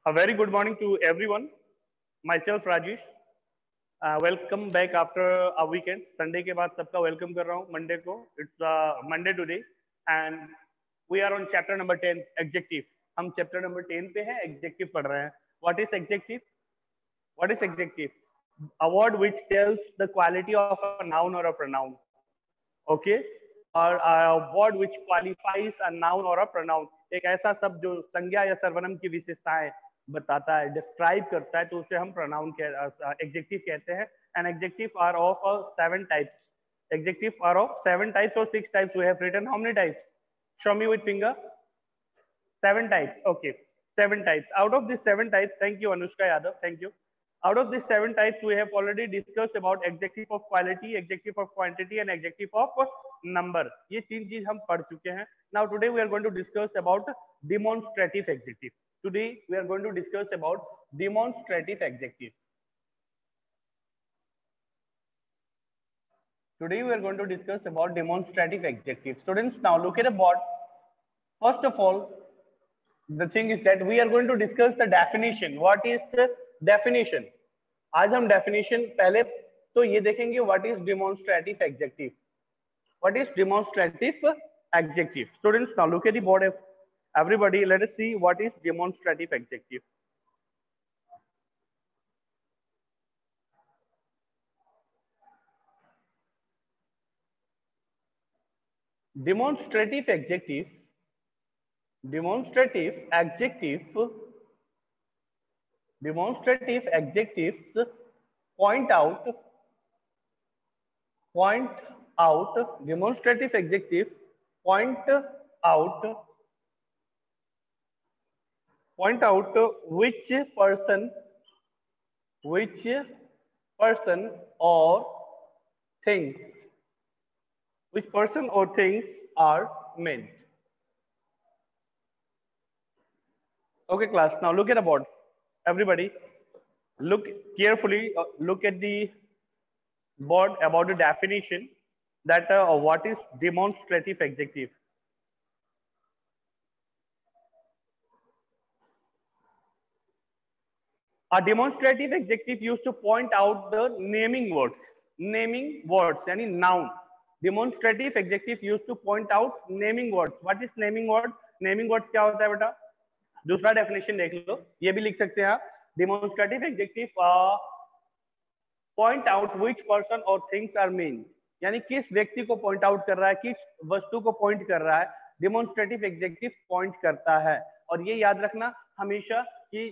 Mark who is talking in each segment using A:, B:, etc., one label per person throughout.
A: A very good morning to everyone. Myself Rajesh. Welcome back after a weekend. Sunday के बाद सबका welcome कर रहा हूँ Monday को. It's Monday today and we are on chapter number 10 adjective. हम chapter number 10 पे हैं, adjective पढ़ रहे हैं. What is adjective? What is adjective? A word which tells the quality of a noun or a pronoun. Okay? और a word which qualifies a noun or a pronoun. एक ऐसा शब्द जो संज्ञा या सर्वनाम की विशेषताएं बताता है, डिस्क्राइब करता है, तो उसे हम प्रोनाउन एडजेक्टिव कहते हैं. And adjective are of 7 types. Adjective are of 7 types or 6 types. We have written how many types? Show me with finger. 7 types. Okay, 7 types. Out of these 7 types, thank you Anushka Yadav. Thank you. Out of these 7 types, we have already discussed about adjective of quality, adjective of quantity, and adjective of number. ये 3 चीज हम पढ़ चुके हैं. Now today we are going to discuss about demonstrative adjective. Today we are going to discuss about demonstrative adjective. Today we are going to discuss about demonstrative adjective. Students, now look at the board. First of all, the thing is that we are going to discuss the definition. What is the definition? आज हम definition पहले तो ये देखेंगे what is demonstrative adjective. What is demonstrative adjective? Students, now look at the board. Everybody, let us see what is demonstrative adjective. Demonstrative adjective. Demonstrative adjectives point out demonstrative adjectives point out which person or things are meant. Okay, class, now look at the board. Everybody, look carefully, look at the board about the definition that what is demonstrative adjective. A demonstrative adjective used to point out the naming words. Naming words, यानी noun. Demonstrative adjective used to point out naming words. What is naming word? Naming words क्या होता है बेटा? दूसरा definition देख लो, ये भी लिख सकते हैं आप. Demonstrative adjective point out which person और थिंग्स आर मीन, यानी किस व्यक्ति को पॉइंट आउट कर रहा है, किस वस्तु को पॉइंट कर रहा है. डेमोन्स्ट्रेटिव एडजेक्टिव पॉइंट करता है. और ये याद रखना हमेशा कि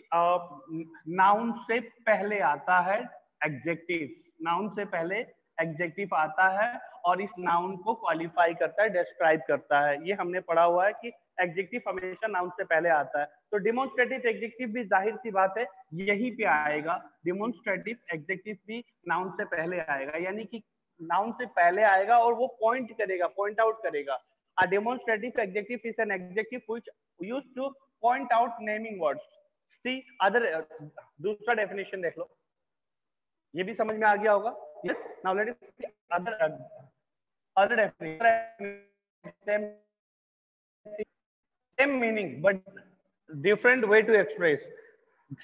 A: नाउन से पहले आता है एडजेक्टिव. नाउन से पहले एडजेक्टिव आता है और इस नाउन को क्वालिफाई करता है, डिस्क्राइब करता है. ये हमने पढ़ा हुआ है कि एडजेक्टिव हमेशा नाउन से पहले आता है. तो डेमोन्स्ट्रेटिव एडजेक्टिव भी जाहिर सी बात है यहीं पे आएगा. डेमोन्स्ट्रेटिव एडजेक्टिव भी नाउन से पहले आएगा, यानी कि नाउन से पहले आएगा और वो पॉइंट करेगा, पॉइंट आउट करेगा. A demonstrative adjective is an adjective which used to point out naming words. See other, दूसरा डेफिनेशन देख लो, ये भी समझ में आ गया होगा. Yes, now let us see other definition. Same meaning but different way to express.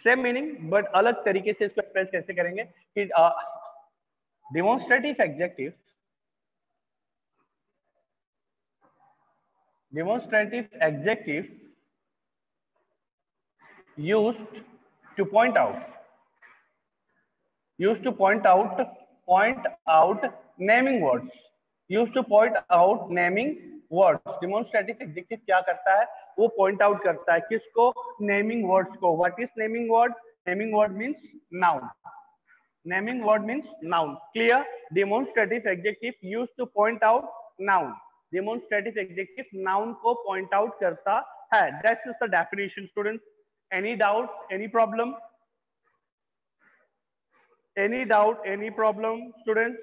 A: Same meaning but अलग तरीके से इसको एक्सप्रेस कैसे करेंगे कि demonstrative adjective used to point out naming words. Used to point out naming words. Demonstrative adjective क्या करता है, वो point out करता है किसको, naming words को. What is naming word? Naming word means noun. Naming word means noun. Clear? Demonstrative adjective used to point out noun. Demonstrative adjective noun को point out करता है. That is the definition, students. Any doubt? Any problem? Any doubt? Any problem, students?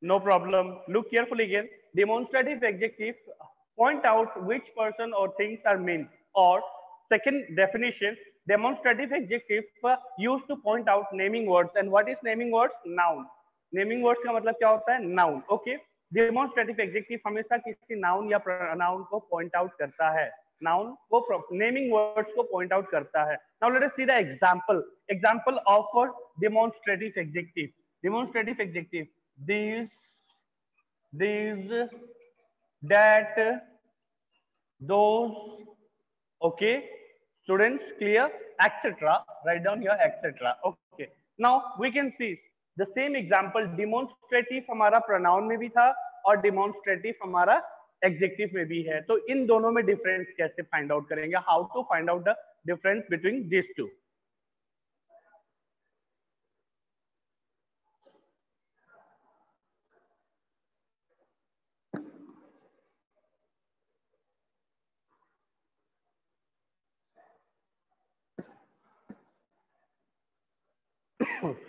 A: No problem. Look carefully again. Demonstrative adjective point out which person or things are meant. Or second definition, demonstrative adjective used to point out naming words. And what is naming words? Noun. Naming words का मतलब क्या होता है? Noun. Okay. Demonstrative adjective हमेशा किसी noun या pronoun को point out करता है. नाउन को नेमिंग वर्ड्स को पॉइंट आउट करता है. Now let us see the example of demonstrative adjective. Demonstrative adjective, these, that, those. Okay, students, clear? Etc. Write down here, etc. Okay. Now we can see the same example. Demonstrative हमारा pronoun में भी था और demonstrative हमारा adjective में भी है. तो इन दोनों में difference कैसे find out करेंगे? How to find out the difference between these two?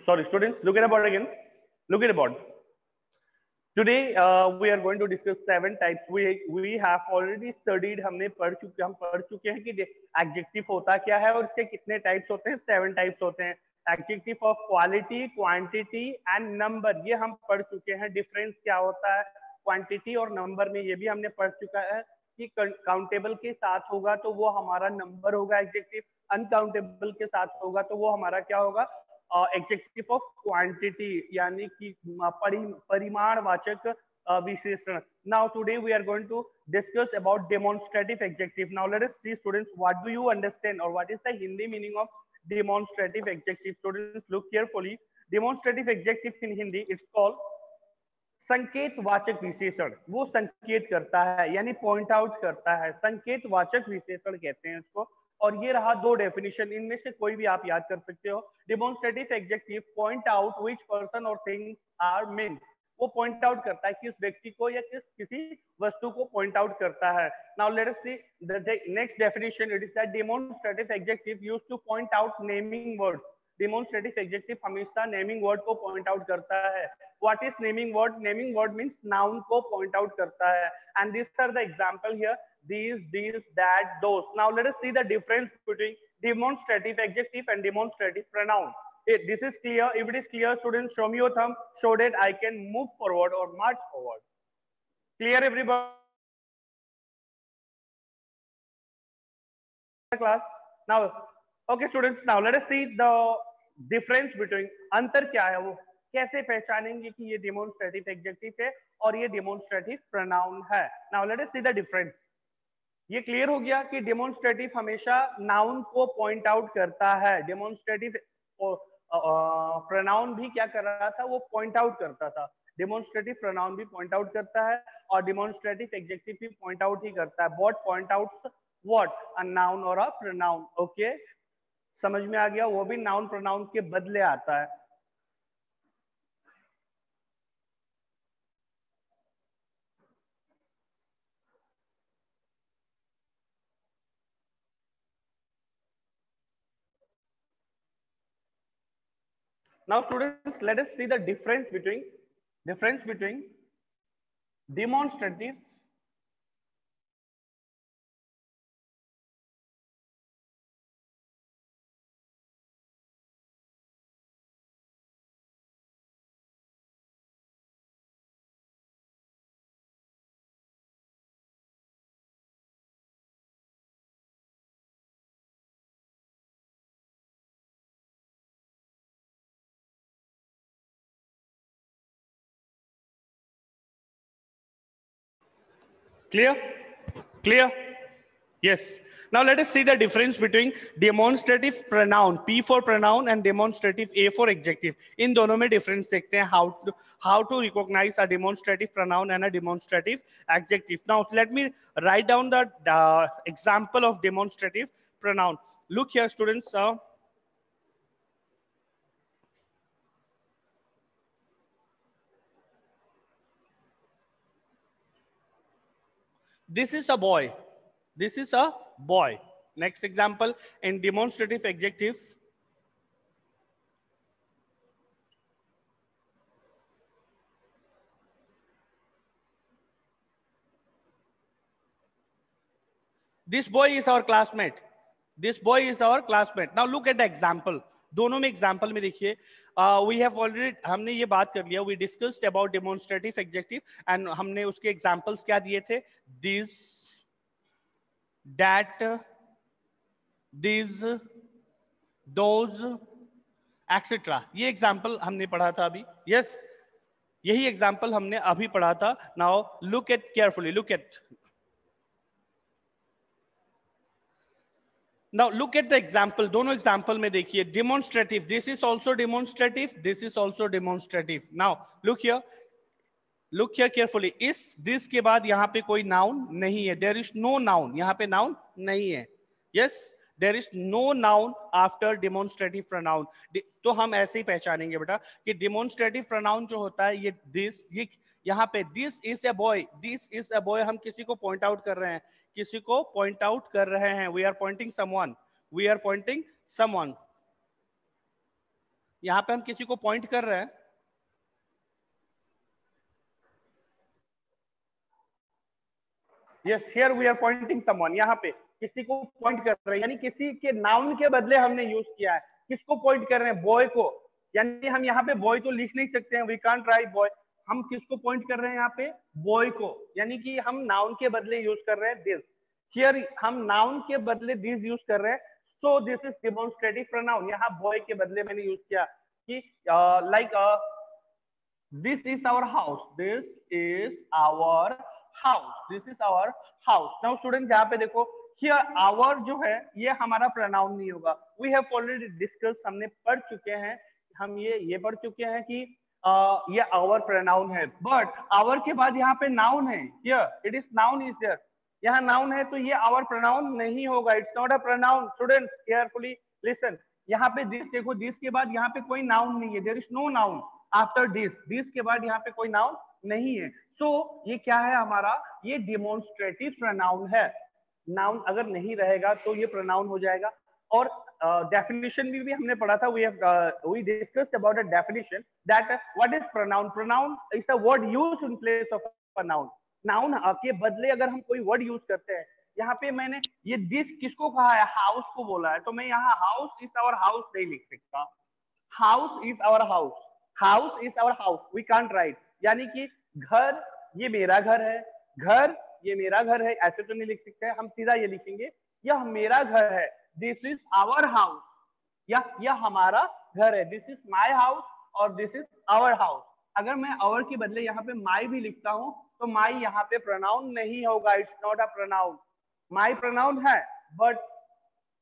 A: Sorry, students, look at the board again. Look at the board. Today we are going to discuss 7 types. We have already studied. हम पढ़ चुके हैं कि adjective होता क्या है और इसके कितने types होते हैं. 7 types होते हैं. Adjective of quality, quantity and number. ये हम पढ़ चुके हैं. Difference क्या होता है quantity और number में, ये भी हमने पढ़ चुका है कि countable के साथ होगा तो वो हमारा number होगा adjective. Uncountable के साथ होगा तो वो हमारा क्या होगा? एडजेक्टिव ऑफ क्वांटिटी, यानी कि परिमाणवाचक विशेषण. Now today we are going to discuss about demonstrative adjective. Now let us see students, what do you understand और what is the Hindi meaning of demonstrative adjective. Students look carefully. Demonstrative adjective in Hindi it's called संकेतवाचक विशेषण. वो संकेत करता है यानी point out करता है. संकेतवाचक विशेषण कहते हैं इसको. और ये रहा 2 डेफिनेशन, इनमें से कोई भी आप याद कर सकते हो. Demonstrative adjective point out which person और थिंग्स आर मेन. वो पॉइंट आउट करता है किस व्यक्ति को या किसी वस्तु को पॉइंट आउट करता है. Now let us see the next definition. It is that demonstrative adjective used to point out naming word. Demonstrative adjective हमेशा नेमिंग वर्ड को पॉइंट आउट करता है. What is naming word? Naming word means noun को point out करता है. And this are the example here. These, that, those. Now let us see the difference between demonstrative adjective and demonstrative pronoun. If this is clear, if it is clear, students, show me your thumb so that I can move forward or march forward. Clear, everybody? Class. Now, okay, students. Now let us see the difference between. अंतर क्या है, वो कैसे पहचानेंगे कि ये demonstrative adjective है और ये demonstrative pronoun है. Now let us see the difference. ये क्लियर हो गया कि डेमोन्स्ट्रेटिव हमेशा नाउन को पॉइंट आउट करता है. डेमोन्स्ट्रेटिव प्रोनाउन भी क्या कर रहा था? वो पॉइंट आउट करता था. डेमोन्स्ट्रेटिव प्रोनाउन भी पॉइंट आउट करता है और डेमोन्स्ट्रेटिव एडजेक्टिव भी पॉइंट आउट ही करता है. What point out what? A noun और अ प्रोनाउन. ओके, समझ में आ गया? वो भी नाउन प्रोनाउन के बदले आता है. Now students, let us see the difference between demonstrative Clear? Yes. Now let us see the difference between demonstrative pronoun, P for pronoun, and demonstrative, A for adjective. इन दोनों में difference देखते हैं. How to recognize a demonstrative pronoun and a demonstrative adjective. Now let me write down the example of demonstrative pronoun. Look here, students. This is a boy. This is a boy. Next example in demonstrative adjective. This boy is our classmate. This boy is our classmate. Now look at the example. दोनों में example में देखिए, we have already, हमने ये बात कर लिया, we discussed about demonstrative adjective and हमने उसके एग्जाम्पल्स क्या दिए थे? This, that, these, those, etcetera. ये एग्जाम्पल हमने पढ़ा था अभी। यस, यही एग्जाम्पल हमने अभी पढ़ा था। Now look at carefully, look at, now look at the example. दोनों एग्जाम्पल में देखिए, demonstrative, this is also demonstrative, this is also demonstrative. Now look here, look here carefully. इस दिस के बाद यहाँ पे कोई नाउन नहीं है, देयर इज नो नाउन, यहाँ पे नाउन नहीं है। Yes, there is no noun after demonstrative pronoun. तो हम ऐसे ही पहचानेंगे बेटा कि डिमोन्स्ट्रेटिव प्रोनाउन जो होता है, ये दिस, ये यहाँ पे this is a boy, this is a boy, हम किसी को पॉइंट आउट कर रहे हैं, किसी को पॉइंट आउट कर रहे हैं, we are pointing someone, we are pointing someone. यहाँ पे हम किसी को पॉइंट कर रहे हैं। Yes, here we are pointing someone, यहाँ पे किसी को पॉइंट कर रहे हैं, यानी किसी के नाउन के बदले हमने यूज किया है। किसको पॉइंट कर रहे हैं? बॉय को। यानी हम यहाँ पे बॉय तो लिख नहीं सकते हैं, वी कांट राइट बॉय। हम किसको पॉइंट कर रहे हैं यहाँ पे? बॉय को। यानी कि हम नाउन के बदले यूज कर रहे हैं दिस। हियर हम नाउन के बदले दिस यूज कर रहे हैं, so this is demonstrative pronoun. यहाँ बॉय के बदले मैंने यूज किया कि like this is our house, this is our house, this is our house. Now students, यहाँ पे देखो, here our जो है ये हमारा pronoun नहीं होगा। We have already discussed, हमने पढ़ चुके हैं, हम ये पढ़ चुके हैं कि ये our pronoun है, but our के बाद यहाँ पे noun है, here it is noun is there, यहाँ noun है तो ये our pronoun नहीं होगा, it's not a pronoun. Students carefully listen, यहाँ पे this देखो, this के बाद यहाँ पे कोई noun नहीं है, there is no noun after this, this के बाद यहाँ पे कोई नाउन नहीं है। सो ये क्या है हमारा? ये डिमोन्स्ट्रेटिव प्रोनाउन है। नाउन अगर नहीं रहेगा तो ये प्रोनाउन हो जाएगा। और डेफिनेशन भी हमने पढ़ा था, we discussed about a definition that what is pronoun. Pronoun is a word used in place of a noun. Noun के बदले अगर हम कोई वर्ड यूज करते हैं, यहाँ पे मैंने ये दिस किसको कहा है? हाउस को बोला है, तो मैं यहाँ हाउस इज आवर हाउस नहीं लिख सकता। House is our house, house is our house, we can't write. यानी कि घर ये मेरा घर है, घर ये मेरा घर है, ऐसे तो नहीं लिख सकते। हम सीधा ये लिखेंगे, यह मेरा घर है, दिस इज आवर हाउस, या यह हमारा घर है, दिस इज माई हाउस और दिस इज आवर हाउस। अगर मैं आवर के बदले यहाँ पे माई भी लिखता हूँ तो माई यहाँ पे प्रोनाउन नहीं होगा, it's not a pronoun. My pronoun है, बट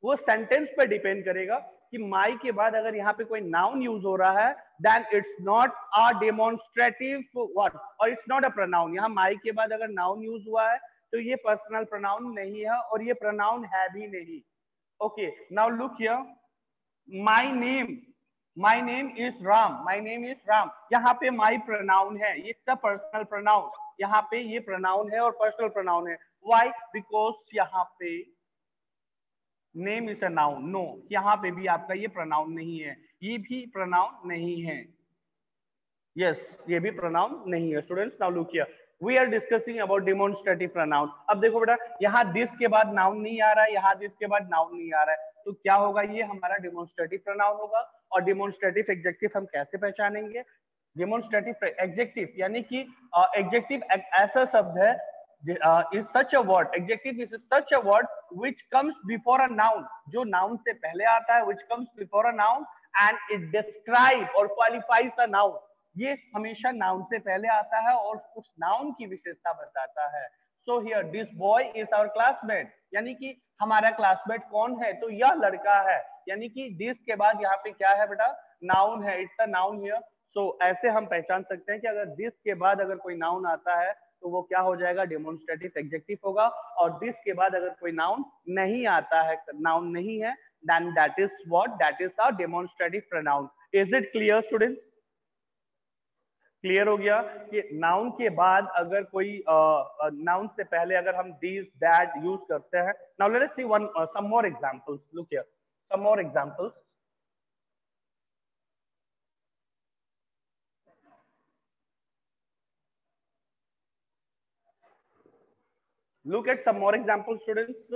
A: वो सेंटेंस पे डिपेंड करेगा कि माई के बाद अगर यहाँ पे कोई नाउन यूज हो रहा है, then it's not a demonstrative word और इट्स नॉट अ प्रोनाउन। यहाँ माई के बाद अगर नाउन यूज हुआ है तो ये पर्सनल प्रोनाउन नहीं है और ये प्रोनाउन है भी नहीं। Okay, now look here, my name, my name is Ram, my name is Ram. यहाँ पे माई प्रोनाउन है, ये सब पर्सनल प्रोनाउन, यहाँ पे ये प्रोनाउन है और पर्सनल प्रोनाउन है। व्हाई? बिकॉज यहाँ पे name is a noun. No, यहाँ पे भी आपका ये प्रोनाउन नहीं है, ये भी प्रोनाउन नहीं है। यस, ये भी प्रोनाउन नहीं है। Students, now look here, we are discussing about demonstrative pronoun. अब देखो बेटा, यहाँ दिस के बाद नाउन नहीं आ रहा है, यहाँ दिस के बाद नाउन नहीं आ रहा है, तो क्या होगा? ये हमारा डिमोन्स्ट्रेटिव प्रोनाउन होगा। और डिमोन्स्ट्रेटिव एडजेक्टिव हम कैसे पहचानेंगे? डिमोन्स्ट्रेटिव एडजेक्टिव यानी कि एडजेक्टिव ऐसा शब्द है, is such a word, adjective is such a word which comes before a noun, जो noun से पहले आता है, which comes before a noun and it describe or qualifies a noun। ये हमेशा noun से पहले आता है और उस noun की विशेषता बताता है। So here this boy is our classmate, यानी कि हमारा क्लासमेट कौन है? तो यह लड़का है। यानी कि this के बाद यहाँ पे क्या है बेटा? noun है, it's a noun here। So ऐसे हम पहचान सकते हैं कि अगर this के बाद अगर कोई noun आता है तो वो क्या हो जाएगा? डेमोन्स्ट्रेटिव एडजेक्टिव होगा। और दिस के बाद अगर कोई नाउन नहीं आता है, नाउन नहीं है, then that is what? That is a demonstrative pronoun. Is it clear student? Clear हो गया कि नाउन के बाद अगर कोई नाउन से पहले अगर हम दिस दैट यूज करते हैं। Now let us see one some more examples, look here, some more examples. Look at some more examples, students.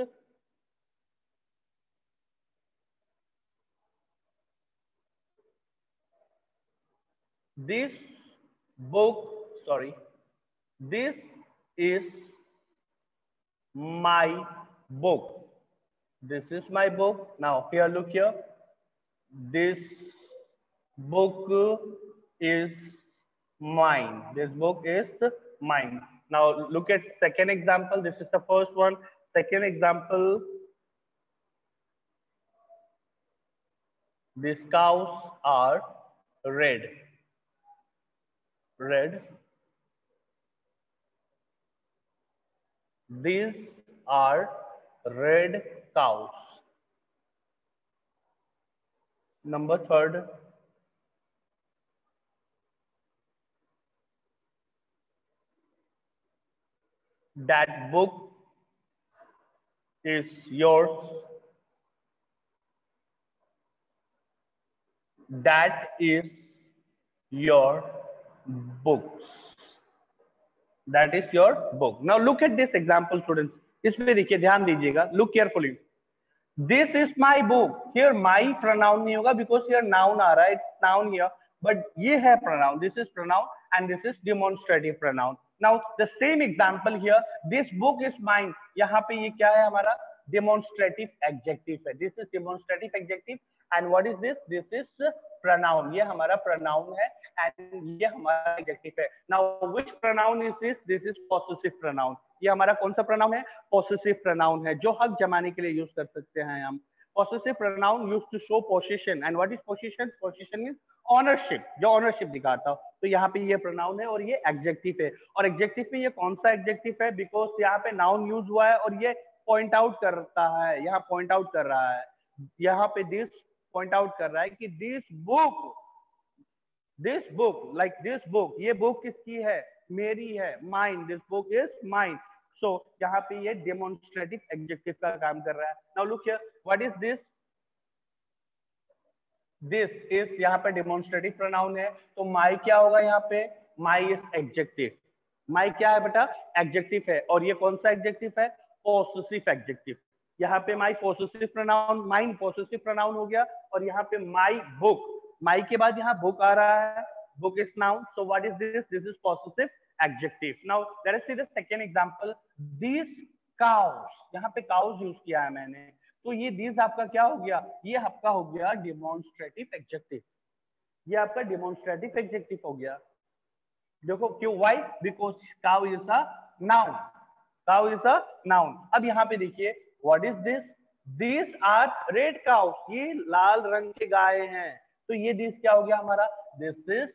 A: This book, sorry, this is my book. This is my book. Now here, look here. This book is mine. This book is mine. Now look at second example. This is the first one. Second example. These cows are red. Red. These are red cows. Number third. That book is yours. That is your books. That is your book. Now look at this example, students. इसमें देखिए, ध्यान दीजिएगा. Look carefully. This is my book. Here my pronoun नहीं होगा because here noun आ रहा है. It's noun here. But ये है pronoun. This is pronoun and this is demonstrative pronoun. Now the same example here. This book is mine. यहाँ पे ये क्या है हमारा? Demonstrative adjective है. This is demonstrative adjective. And what is this? This is pronoun. ये हमारा pronoun है and ये हमारा adjective है. Now which pronoun is this? This is possessive pronoun. ये हमारा कौन सा pronoun है? Possessive pronoun है, जो हक जमाने के लिए यूज कर सकते हैं हम. Possessive pronoun used to show possession. And what is possession? Possession is ownership, जो ownership दिखाता हो. तो यहाँ पे ये pronoun है और ये adjective है. और adjective में ये कौन सा adjective है? Because यहाँ पे noun use हुआ है और ये point out करता है. यहाँ point out कर रहा है. यहाँ पे this point out कर रहा है कि this book, like this book, ये book किसकी है? मेरी है. Mine. This book is mine. So यहाँ पे ये demonstrative adjective का काम कर रहा है. Now look here. What is this? This is यहाँ पे demonstrative pronoun है. तो my क्या होगा यहाँ पे? My is adjective. My क्या है बेटा? Adjective है. और ये कौन सा adjective है? Possessive adjective. यहाँ पे my possessive pronoun, mine possessive pronoun हो गया. और यहाँ पे my book. My के बाद यहाँ book आ रहा है. Book is noun. So what is this? This is possessive adjective. Now let us see the second example. These cows. यहाँ पे cows यूज किया है मैंने. तो ये these आपका क्या हो गया? ये आपका हो गया demonstrative adjective. ये आपका demonstrative adjective हो गया. देखो क्यों? Why? Because cow is a noun. Cow is a noun. अब यहाँ पे देखिए, what is this? These are red cows. ये लाल रंग के गाय हैं. तो ये these क्या हो गया हमारा? This is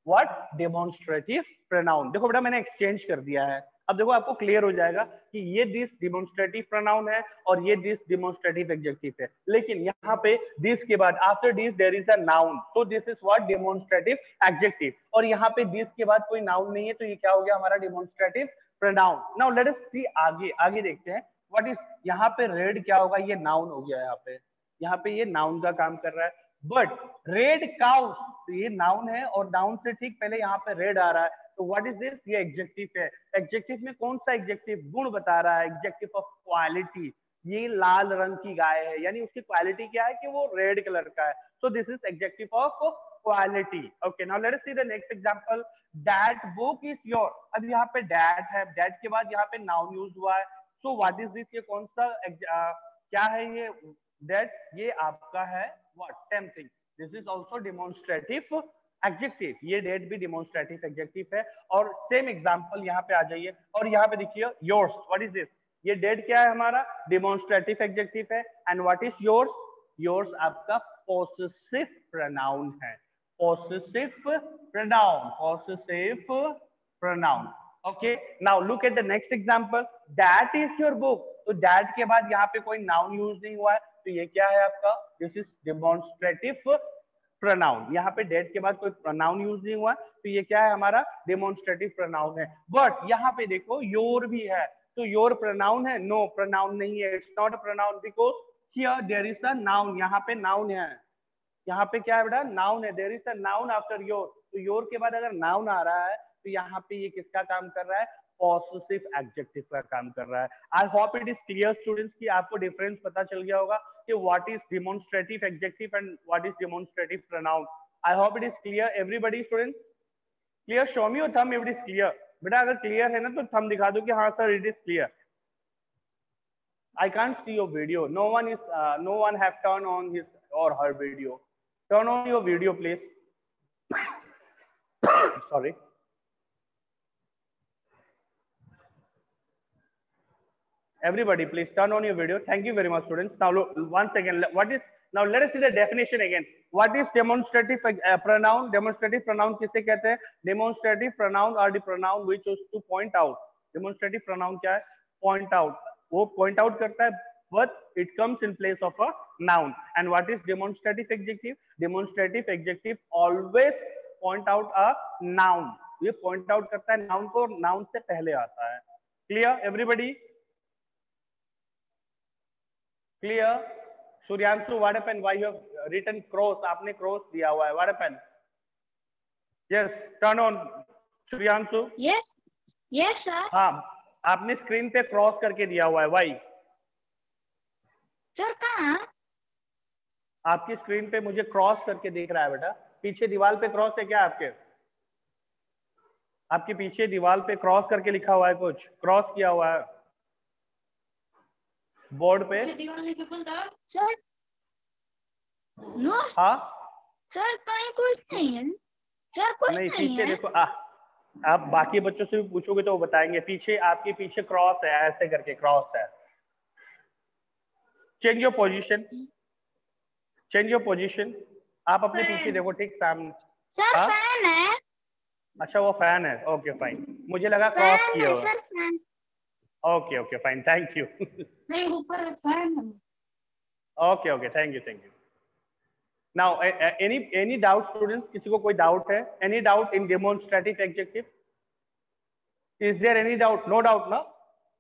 A: what? Demonstrative pronoun. देखो बेटा, मैंने exchange कर दिया है. अब देखो आपको क्लियर हो जाएगा कि ये this demonstrative pronoun है और ये this demonstrative adjective है. लेकिन यहाँ पे this के बाद after this there is a noun. So this is what? Demonstrative adjective. और यहाँ पे this के बाद कोई noun नहीं है, तो ये क्या हो गया हमारा? Demonstrative pronoun. Now let us see आगे देखते हैं. What is यहाँ पे red क्या होगा? ये noun हो गया. यहाँ पे ये noun का काम कर रहा है. बट रेड काउस, तो ये नाउन है और नाउन से ठीक पहले यहाँ पे रेड आ रहा है. तो व्हाट इज दिस? ये एडजेक्टिव है. एडजेक्टिव में कौन सा एडजेक्टिव? गुण बता रहा है. Adjective of quality. ये लाल रंग की गाय है, यानी उसकी क्वालिटी क्या है कि वो रेड कलर का है. So this is adjective of quality. Okay, now let us see the next example. That book is your. अब यहाँ पे दैट है. दैट के बाद यहाँ पे नाउन यूज हुआ है. So what is this? ये कौन सा क्या है ये? दैट ये आपका है what? Same thing. This is also demonstrative adjective. ये डेट भी demonstrative adjective है. और same example यहाँ पे आ जाइए और यहाँ पे देखिए yours. What is this? ये डेट क्या है हमारा? Demonstrative adjective है. And what is yours? Yours आपका possessive pronoun है. Possessive pronoun. Possessive pronoun. Okay. Now look at the next example. That is your book. तो that के बाद यहाँ पे कोई noun use नहीं हुआ है. तो ये क्या है आपका? This is demonstrative pronoun. यहाँ पे डेट के बाद कोई प्रोनाउन यूज नहीं हुआ, तो ये क्या है हमारा? डेमोन्स्ट्रेटिव प्रोनाउन है. बट यहाँ पे देखो योर भी है. तो योर प्रोनाउन है? नो, प्रोनाउन नहीं है. It's not a pronoun because here there is a noun. यहाँ पे नाउन है. यहाँ पे क्या है बेटा? नाउन है. There is a noun after your. तो योर के बाद अगर नाउन आ रहा है तो यहाँ पे ये किसका काम कर रहा है? पॉसेसिव एडजेक्टिव का काम कर रहा है. I hope it is clear students कि आपको डिफरेंस पता चल गया होगा कि what is demonstrative adjective and what is demonstrative pronoun. I hope it is clear everybody. Students clear? Show me your thumb if it is clear. बेटा अगर clear है ना तो थंब दिखा दो कि हाँ sir it is clear. I can't see your video. No one have turned on his or her video. Turn on your video, please. Sorry. Everybody, please turn on your video. Thank you very much, students. Now, once again, now let us see the definition again. What is demonstrative pronoun? Demonstrative pronoun किसे कहते हैं? Demonstrative pronoun are the pronoun which is to point out. Demonstrative pronoun क्या है? Point out. वो point out करता है, but it comes in place of a noun. And what is demonstrative adjective? Demonstrative adjective always point out a noun. ये point out करता है noun को, noun से पहले आता है. Clear, everybody? Clear? Suryanshu, what happened? Why you have written cross? आपने cross दिया हुआ है. What happened? Yes, turn on. Suryanshu.
B: Yes. Yes, sir.
A: हाँ, आपने स्क्रीन पे क्रॉस करके दिया हुआ है. Why?
B: सर कहाँ?
A: आपकी स्क्रीन पे मुझे क्रॉस करके दिख रहा है बेटा. पीछे दीवार पे क्रॉस है क्या आपके? आपके पीछे दीवार पे क्रॉस करके लिखा हुआ है, कुछ क्रॉस किया हुआ है बोर्ड पे.
B: Sir no.
A: हाँ
B: सर कहीं कुछ नहीं है. सर कुछ
A: नहीं,
B: नहीं
A: पीछे
B: है.
A: देखो. आप बाकी बच्चों से भी पूछोगे तो वो बताएंगे. पीछे, आपके पीछे क्रॉस है, ऐसे करके क्रॉस है. Change your position. Change your position. आप अपने पीछे देखो, ठीक सामने.
B: सर फैन है.
A: अच्छा, वो फैन है. ओके फाइन, मुझे लगा क्रॉस किया हुआ.
B: Sir fan.
A: Okay okay fine, thank you.
B: नहीं, ऊपर फैन है.
A: Okay okay, thank you, thank you. Now any doubt students? किसी को कोई डाउट है? Any doubt in demonstrative adjective? Is there any doubt? No doubt ना?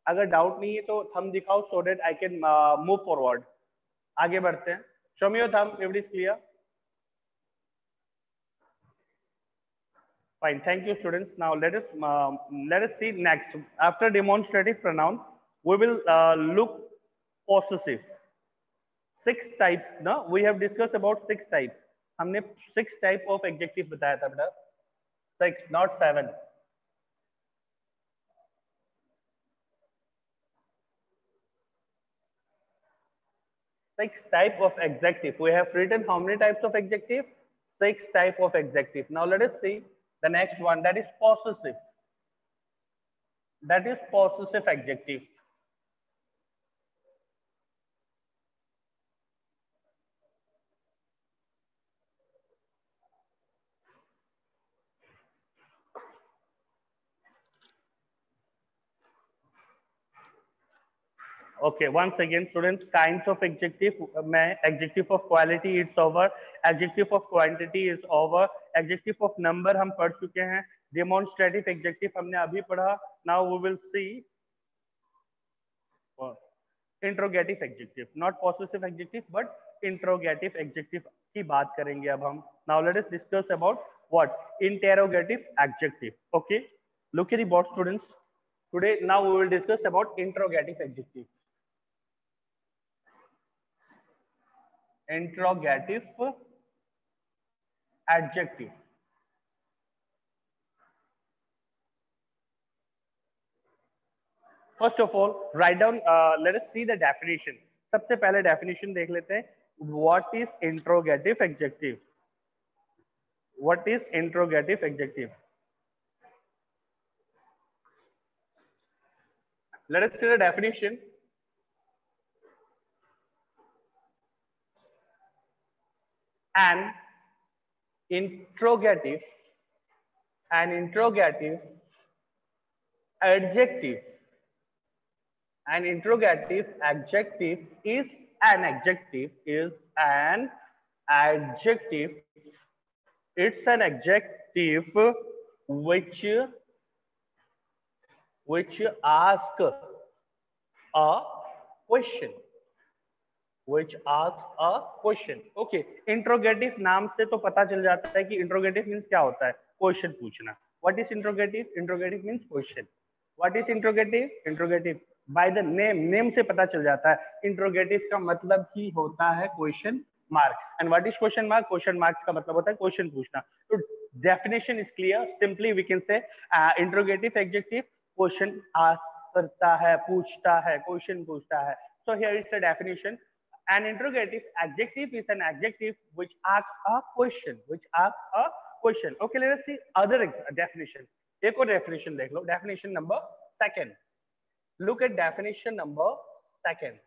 A: अगर डाउट नहीं है तो थंब दिखाओ, so that I can move forward. आगे बढ़ते हैं. Show me your thumb. Every is clear? Fine, thank you, students. Now let us see next. After demonstrative pronoun, we will look possessive. 6 types. No, we have discussed about 6 types. हमने 6 type of adjective बताया था बेटा. 6, not 7. Six type of adjective. We have written how many types of adjective? 6 type of adjective. Now let us see the next one, that is possessive. That is possessive adjective. Okay, once again, students, kinds of adjective. Adjective of quality it's over. Adjective of quantity is over. Adjective of number हम पढ़ चुके हैं. Demonstrative adjective हमने अभी पढ़ा. Now we will see interrogative adjective, not possessive adjective, but interrogative adjective की बात करेंगे अब हम. Now let us discuss about what? Interrogative adjective. Okay, look at the board, students. Today, now we will discuss about interrogative adjective. Interrogative adjective. First of all, write down. Let us see the definition. सबसे पहले definition देख लेते हैं. What is interrogative adjective? What is interrogative adjective? Let us see the definition. An interrogative adjective. An interrogative adjective is an adjective. It's an adjective which asks a question. Okay, interrogative नाम से तो पता चल जाता है कि interrogative means क्या होता है? Question पूछना. What is interrogative? Interrogative means question. What is interrogative? Interrogative by the name से पता चल जाता है. Interrogative का मतलब ही होता है question mark. And what is question mark? Question marks का मतलब होता है question पूछना. तो definition is clear. Simply we can say interrogative adjective, question ask करता है, पूछता है, क्वेश्चन पूछता है. So here is the definition. An interrogative adjective is an adjective which asks a question. Okay, let us see other definition. एक और definition देख लो. Definition number second. Look at definition number second.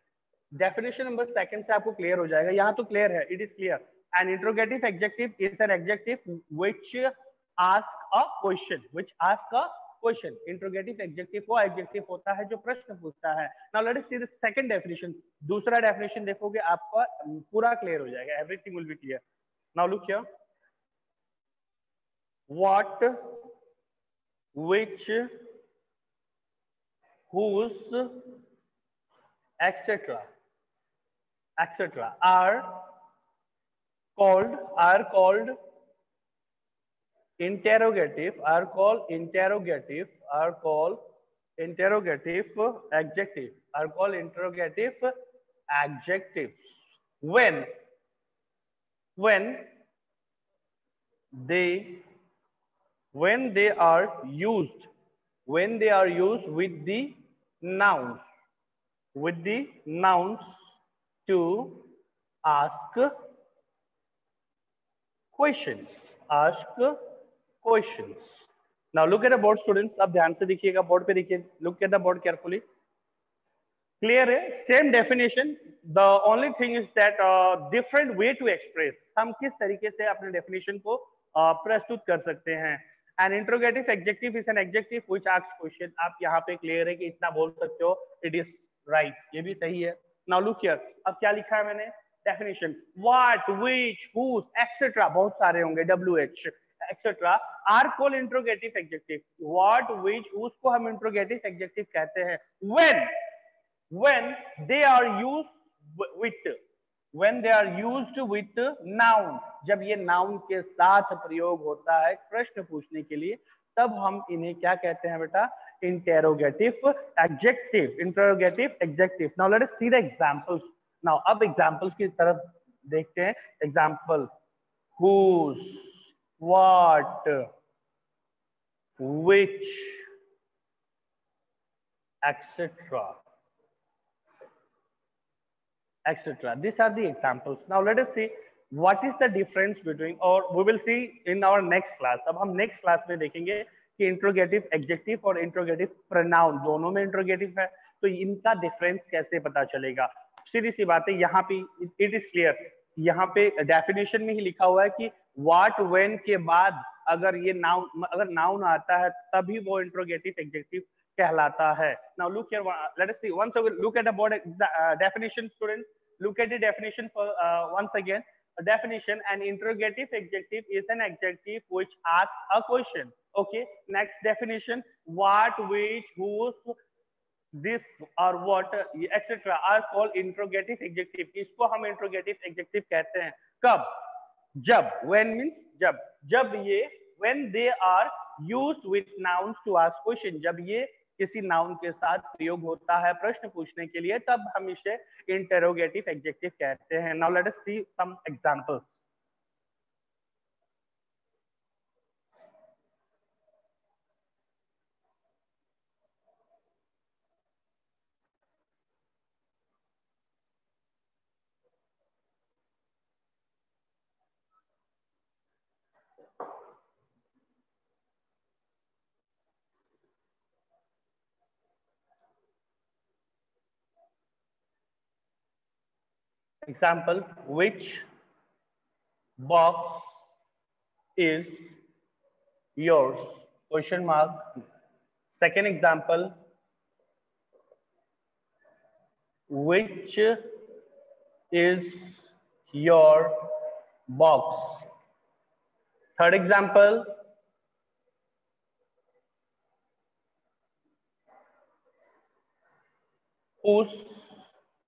A: Definition number second से आपको clear हो जाएगा. यहाँ तो clear है. It is clear. An interrogative adjective is an adjective which asks a question. Interrogative adjective वो adjective होता है जो प्रश्न पूछता है. Now let us see the second definition. दूसरा definition देखोगे आपका पूरा clear हो जाएगा. Everything will be clear. Now look here. What, which, whose, etc. are called interrogative adjective adjectives when they are used with the nouns to ask questions. Now look at the board, students. अब ध्यान से देखिएगा board पे. देखिए, look at the board carefully. Clear है? Same definition. The only thing is that different way to express. हम किस तरीके से अपने definition को प्रस्तुत कर सकते हैं. An interrogative adjective is an adjective which asks question. आप यहाँ पे clear है कि इतना बोल सकते हो. It is right. ये भी सही है. Now look here. अब क्या लिखा है मैंने? Definition. What, which, whose, etc. बहुत सारे होंगे. WH, etc. are called interrogative adjective. What, which, whose को हम interrogative adjective कहते हैं. When they are used with noun. जब ये noun के साथ प्रयोग होता है प्रश्न पूछने के लिए, तब हम इन्हें क्या कहते हैं बेटा? Interrogative adjective. Now let us see the examples. Now अब examples की तरफ देखते हैं. Example: whose, what, which, etc. These are the examples. Now let us see what is the difference between, or we will see in our next class. अब हम next class में देखेंगे कि interrogative adjective और interrogative pronoun दोनों में interrogative है, तो इनका difference कैसे पता चलेगा. सीधी सी बात है, यहाँ पे it is clear. यहाँ पे definition में ही लिखा हुआ है कि what, when के बाद अगर ये noun आता है तभी वो interrogative adjective कहलाता है. Now look here, let us see once again. Look at the board definition, students. Look at the definition for once again. A definition: an interrogative adjective is an adjective which asks a question. Okay. Next definition: what, which, whose, this or what, etc. are called interrogative adjective. इसको हम interrogative adjective कहते हैं. कब? जब. When means जब ये when they are used with nouns to ask question. जब ये किसी नाउन के साथ प्रयोग होता है प्रश्न पूछने के लिए, तब हम इसे इंटरोगेटिव एडजेक्टिव कहते हैं. Now let us see some examples. Example: which box is yours? Question mark. Second example: which is your box? Third example: whose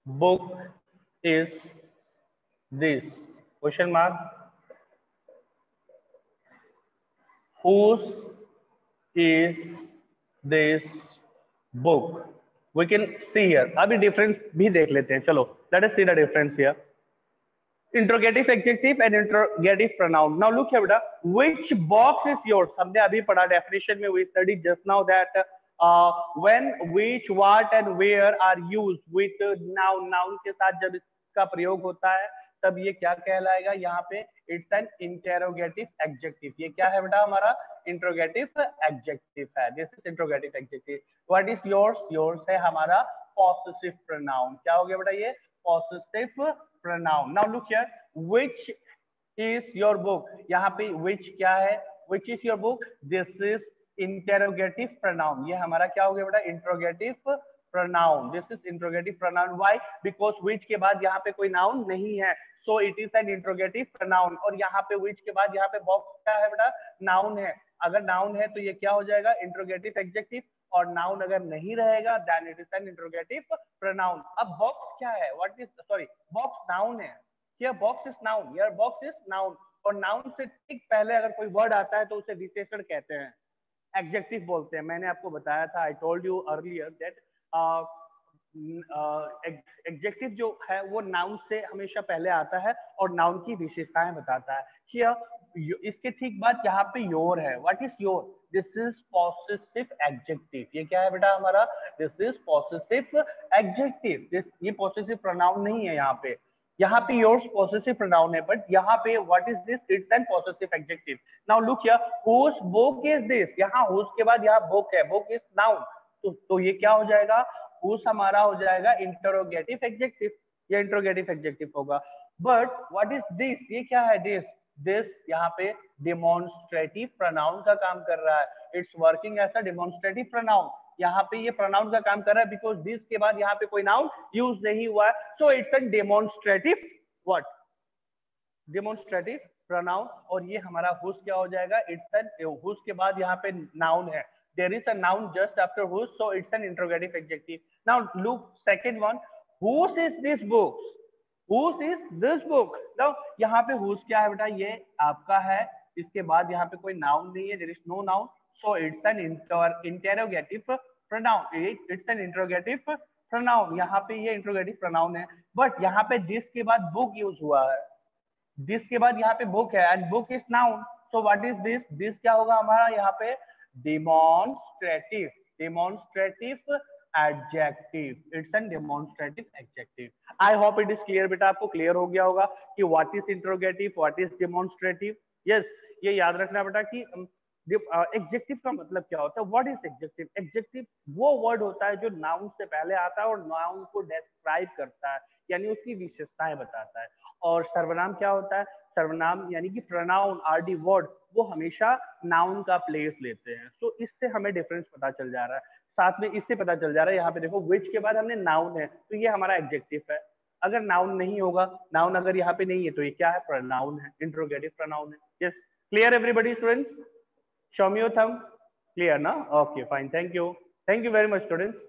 A: book is this? Question mark. Whose is this book? We can see here. अभी difference भी देख लेते हैं. चलो, let us see the difference here. Interrogative adjective and interrogative pronoun. Now look here, बेटा. Which box is yours? हमने अभी पढ़ा definition में. We studied just now that when, which, what and where are used with noun, noun के साथ जब इसका प्रयोग होता है तब ये क्या कहलाएगा? यहाँ पे इट्स एन इंटेरोगेटिव एडजेक्टिव। ये क्या है बेटा? हमारा इंट्रोगेटिव एडजेक्टिव है। This is interrogative adjective. What is yours? Yours है हमारा पॉसेसिव प्रोनाउन। क्या हो गया बेटा? ये possessive pronoun. Now look here, which is your book? यहाँ पे which क्या है? which is your book? this is interrogative pronoun। ये हमारा क्या हो गया बेटा? interrogative pronoun। this is interrogative pronoun। why? because which के बाद यहाँ पे कोई noun नहीं है, so it is an interrogative pronoun। और यहाँ पे which के बाद यहाँ पे box क्या है बेटा? noun है। अगर noun है तो ये क्या हो जाएगा? interrogative adjective। और noun अगर नहीं रहेगा then it is an interrogative pronoun। अब box क्या है? what is, sorry, box noun है। Here box is noun, here box is noun। और नाउन से ठीक पहले अगर कोई वर्ड आता है तो उसे विशेषण कहते हैं, एडजेक्टिव बोलते हैं। मैंने आपको बताया था, I told you earlier that adjective जो है वो नाउन से हमेशा पहले आता है और नाउन की विशेषताएं बताता है। Here इसके ठीक बाद यहाँ पे योर है। What is your? This is possessive adjective. ये क्या है बेटा हमारा? This is possessive adjective. ये पॉसेसिव प्रोनाउन नहीं है यहाँ पे। यहाँ पे योर्स पॉसेसिव प्रोनाउन है, बट यहाँ पे what is this? It's an possessive adjective. Now look here, whose book is this? यहाँ हुज के बाद यहाँ बुक है, बुक इज नाउन। तो ये क्या हो जाएगा? हुज हमारा हो जाएगा इंटरोगेटिव एडजेक्टिव। ये इंटरोगेटिव एडजेक्टिव होगा। But what is this? ये क्या है? दिस, दिस यहाँ पे डेमोन्स्ट्रेटिव प्रोनाउन का काम कर रहा है। It's working as a demonstrative pronoun. यहाँ पे ये प्रोनाउन का काम कर रहा है बिकॉज दिस के बाद यहाँ पे कोई नाउन यूज नहीं हुआ है, so it's a demonstrative what? Demonstrative pronoun. और ये हमारा हुज क्या हो जाएगा? इट्स एन, हुज के बाद यहाँ पे नाउन है, there is a noun just after whose, so it's an interrogative adjective. Now look second one, whose is this book? Whose is this book? Now यहाँ पे हुज क्या है बेटा? ये आपका है, इसके बाद यहाँ पे कोई नाउन नहीं है, there is no noun, so it's an interrogative pronoun। it's an interrogative pronoun। यहाँ पे ये interrogative pronoun है, बट यहाँ पे this के बाद book यूज हुआ है, this के बाद यहाँ पे book है and book is noun, so what is this? this क्या होगा हमारा यहाँ पे? demonstrative, demonstrative adjective। it's an demonstrative adjective। I hope it is clear बेटा, आपको clear हो गया होगा कि what is interrogative, what is demonstrative। yes, ये याद रखना बेटा कि एडजेक्टिव का मतलब क्या होता है? What is adjective? एडजेक्टिव वो वर्ड होता है जो नाउन से पहले आता है और नाउन को डिस्क्राइब करता है, यानी उसकी विशेषताएं बताता है। और सर्वनाम क्या होता है? सर्वनाम यानी कि प्रोनाउन, आरडी वर्ड, वो हमेशा नाउन का प्लेस लेते हैं। तो इससे हमें डिफरेंस पता चल जा रहा है। साथ में इससे पता चल जा रहा है, यहाँ पे देखो व्हिच के बाद हमने नाउन है तो ये हमारा एडजेक्टिव है। अगर नाउन नहीं होगा, नाउन अगर यहाँ पे नहीं है तो ये क्या है? प्रोनाउन है, इंट्रोगेटिव प्रोनाउन है। Yes, clear everybody students? Show me your thumb. Clear, na? Okay, fine. Thank you. Thank you very much, students.